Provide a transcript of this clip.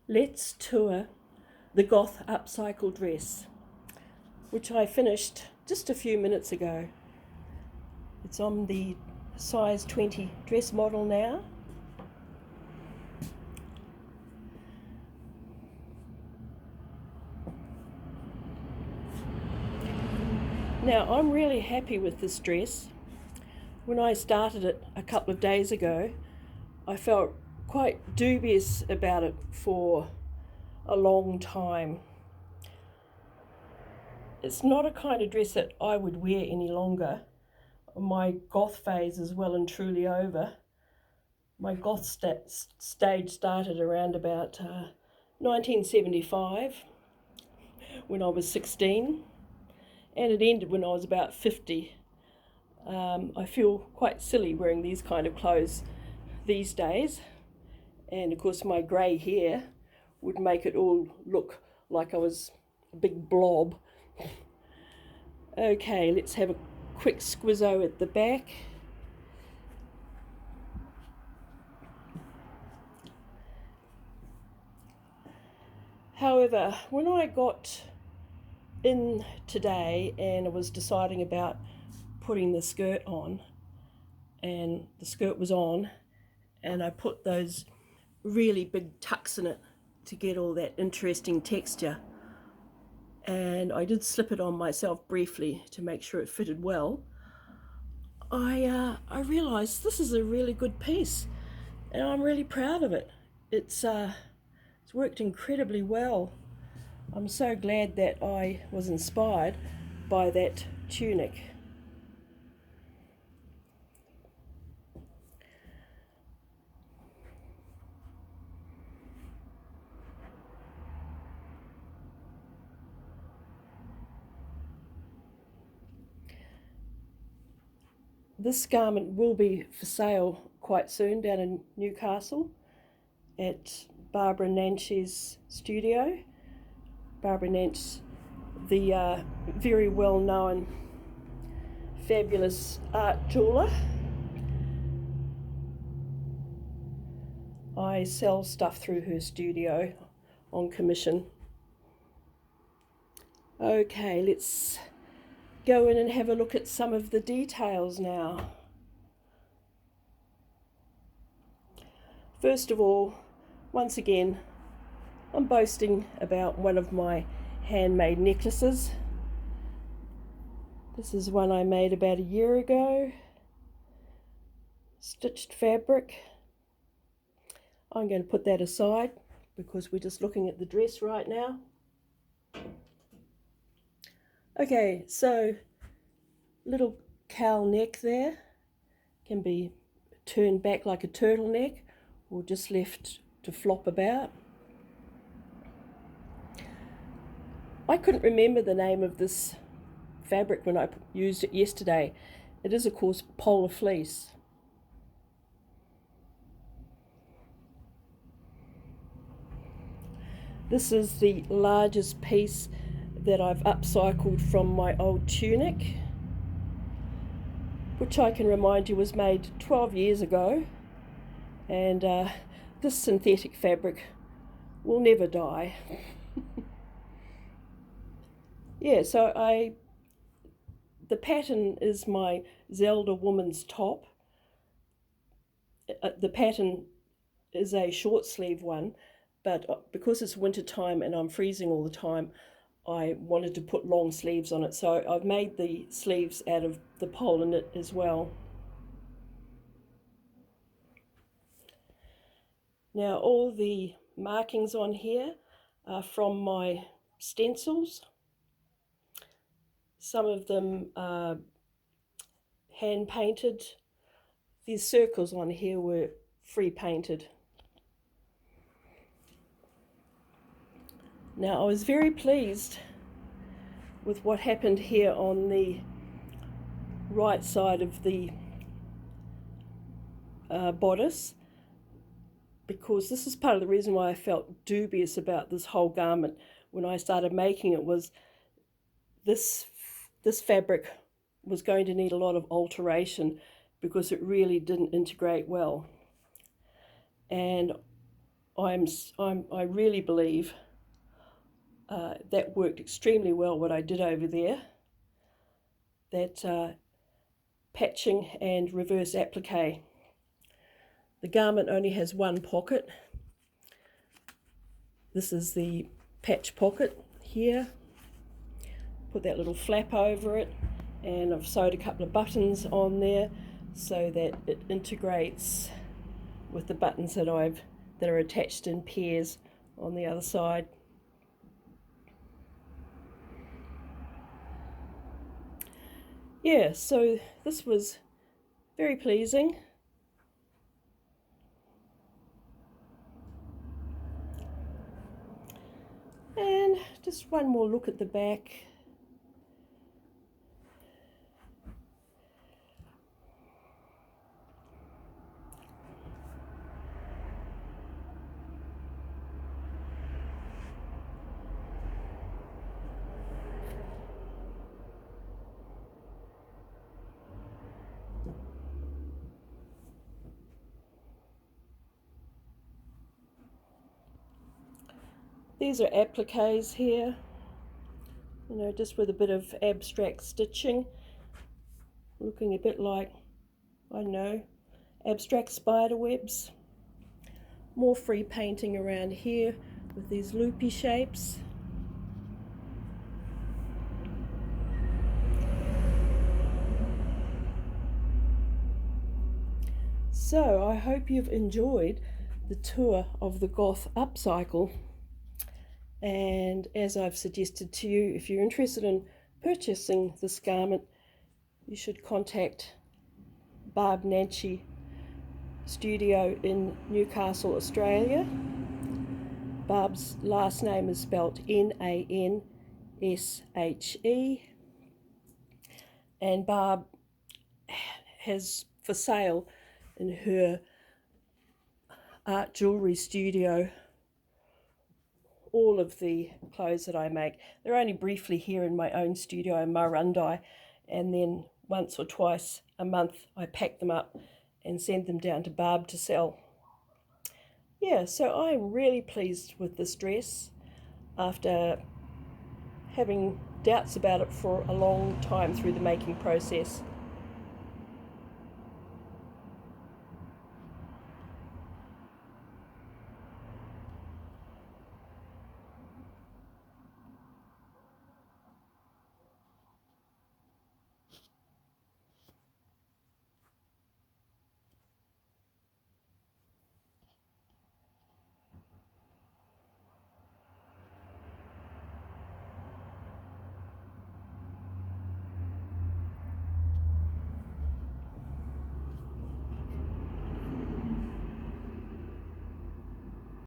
Let's tour the Goth upcycle dress, which I finished just a few minutes ago. It's on the size 20 dress model now. Now, I'm really happy with this dress. When I started it a couple of days ago, I felt quite dubious about it for a long time. It's not a kind of dress that I would wear any longer. My goth phase is well and truly over. My goth stage started around about 1975 when I was 16, and it ended when I was about 50. I feel quite silly wearing these kind of clothes these days, and of course my grey hair would make it all look like I was a big blob. Okay, let's have a quick squizzo at the back. However, when I got in today and I was deciding about putting the skirt on, and the skirt was on, and I put those really big tucks in it to get all that interesting texture, and I did slip it on myself briefly to make sure it fitted well. I realised this is a really good piece, and I'm really proud of it. It's worked incredibly well. I'm so glad that I was inspired by that tunic. This garment will be for sale quite soon down in Newcastle at Barbara Nance's studio. Barbara Nance, the very well known, fabulous art jeweller. I sell stuff through her studio on commission. Okay, let's go in and have a look at some of the details now. First of all, once again, I'm boasting about one of my handmade necklaces. This is one I made about a year ago. Stitched fabric. I'm going to put that aside because we're just looking at the dress right now. Okay, so little cowl neck there, can be turned back like a turtleneck or just left to flop about. I couldn't remember the name of this fabric when I used it yesterday. It is, of course, polar fleece. This is the largest piece that I've upcycled from my old tunic, which I can remind you was made 12 years ago, and this synthetic fabric will never die. Yeah, so the pattern is my Zelda woman's top. The pattern is a short sleeve one, but because it's winter time and I'm freezing all the time, I wanted to put long sleeves on it, so I've made the sleeves out of the polar knit as well. Now, all the markings on here are from my stencils. Some of them are hand painted. These circles on here were free painted. Now, I was very pleased with what happened here on the right side of the bodice, because this is part of the reason why I felt dubious about this whole garment when I started making it. Was this fabric was going to need a lot of alteration because it really didn't integrate well. And I really believe that worked extremely well, what I did over there. That patching and reverse applique. The garment only has one pocket. This is the patch pocket here. Put that little flap over it, and I've sewed a couple of buttons on there so that it integrates with the buttons that are attached in pairs on the other side. Yeah, so this was very pleasing. And just one more look at the back. These are appliques here, you know, just with a bit of abstract stitching, looking a bit like, I don't know, abstract spider webs. More free painting around here with these loopy shapes. So I hope you've enjoyed the tour of the Goth upcycle. And as I've suggested to you, if you're interested in purchasing this garment, you should contact Barb Nancy Studio in Newcastle, Australia. Barb's last name is spelt Nanshe, and Barb has for sale in her art jewellery studio all of the clothes that I make. They're only briefly here in my own studio in Murrundi, and then once or twice a month I pack them up and send them down to Barb to sell. Yeah, so I'm really pleased with this dress after having doubts about it for a long time through the making process.